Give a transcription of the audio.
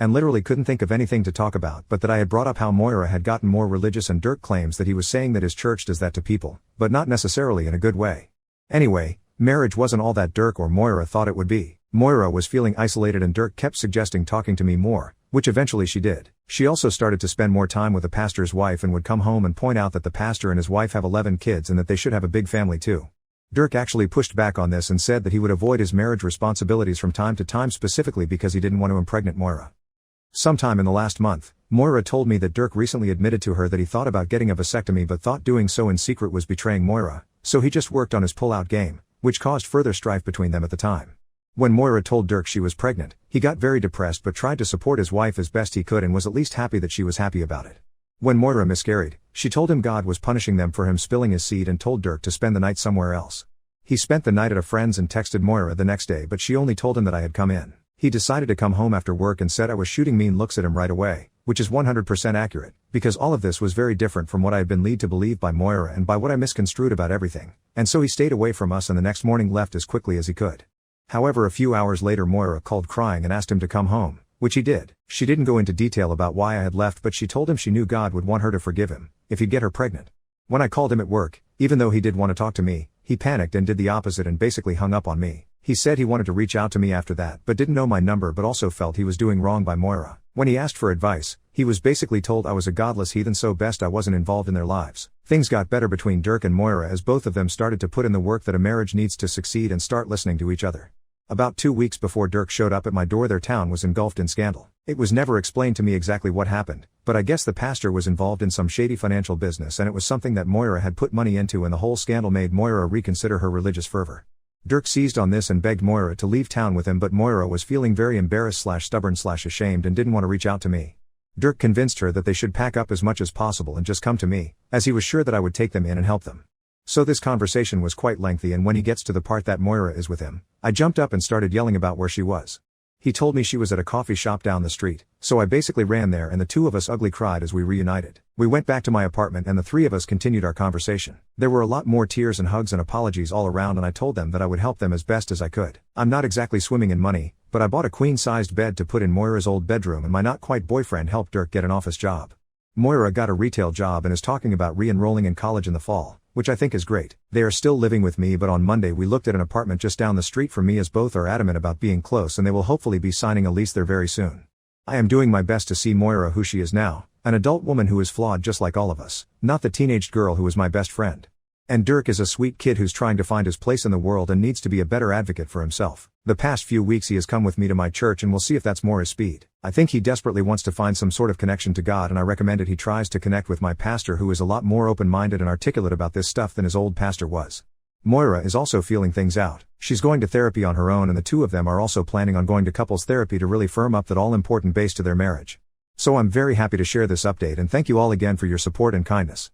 and literally couldn't think of anything to talk about but that I had brought up how Moira had gotten more religious and Dirk claims that he was saying that his church does that to people, but not necessarily in a good way. Anyway, marriage wasn't all that Dirk or Moira thought it would be. Moira was feeling isolated and Dirk kept suggesting talking to me more, which eventually she did. She also started to spend more time with the pastor's wife and would come home and point out that the pastor and his wife have 11 kids and that they should have a big family too. Dirk actually pushed back on this and said that he would avoid his marriage responsibilities from time to time specifically because he didn't want to impregnate Moira. Sometime in the last month, Moira told me that Dirk recently admitted to her that he thought about getting a vasectomy but thought doing so in secret was betraying Moira, so he just worked on his pull-out game, which caused further strife between them at the time. When Moira told Dirk she was pregnant, he got very depressed but tried to support his wife as best he could and was at least happy that she was happy about it. When Moira miscarried, she told him God was punishing them for him spilling his seed and told Dirk to spend the night somewhere else. He spent the night at a friend's and texted Moira the next day but she only told him that I had come in. He decided to come home after work and said I was shooting mean looks at him right away, which is 100% accurate, because all of this was very different from what I had been led to believe by Moira and by what I misconstrued about everything, and so he stayed away from us and the next morning left as quickly as he could. However, a few hours later Moira called crying and asked him to come home, which he did. She didn't go into detail about why I had left but she told him she knew God would want her to forgive him, if he'd get her pregnant. When I called him at work, even though he did want to talk to me, he panicked and did the opposite and basically hung up on me. He said he wanted to reach out to me after that but didn't know my number but also felt he was doing wrong by Moira. When he asked for advice, he was basically told I was a godless heathen so best I wasn't involved in their lives. Things got better between Dirk and Moira as both of them started to put in the work that a marriage needs to succeed and start listening to each other. About 2 weeks before Dirk showed up at my door their town was engulfed in scandal. It was never explained to me exactly what happened, but I guess the pastor was involved in some shady financial business and it was something that Moira had put money into and the whole scandal made Moira reconsider her religious fervor. Dirk seized on this and begged Moira to leave town with him but Moira was feeling very embarrassed/stubborn/ashamed and didn't want to reach out to me. Dirk convinced her that they should pack up as much as possible and just come to me, as he was sure that I would take them in and help them. So this conversation was quite lengthy and when he gets to the part that Moira is with him, I jumped up and started yelling about where she was. He told me she was at a coffee shop down the street, so I basically ran there and the two of us ugly cried as we reunited. We went back to my apartment and the three of us continued our conversation. There were a lot more tears and hugs and apologies all around and I told them that I would help them as best as I could. I'm not exactly swimming in money, but I bought a queen-sized bed to put in Moira's old bedroom and my not-quite-boyfriend helped Dirk get an office job. Moira got a retail job and is talking about re-enrolling in college in the fall, which I think is great. They are still living with me but on Monday we looked at an apartment just down the street from me as both are adamant about being close and they will hopefully be signing a lease there very soon. I am doing my best to see Moira who she is now, an adult woman who is flawed just like all of us, not the teenaged girl who is my best friend. And Dirk is a sweet kid who's trying to find his place in the world and needs to be a better advocate for himself. The past few weeks he has come with me to my church and we'll see if that's more his speed. I think he desperately wants to find some sort of connection to God and I recommended he tries to connect with my pastor who is a lot more open-minded and articulate about this stuff than his old pastor was. Moira is also feeling things out. She's going to therapy on her own and the two of them are also planning on going to couples therapy to really firm up that all-important base to their marriage. So I'm very happy to share this update and thank you all again for your support and kindness.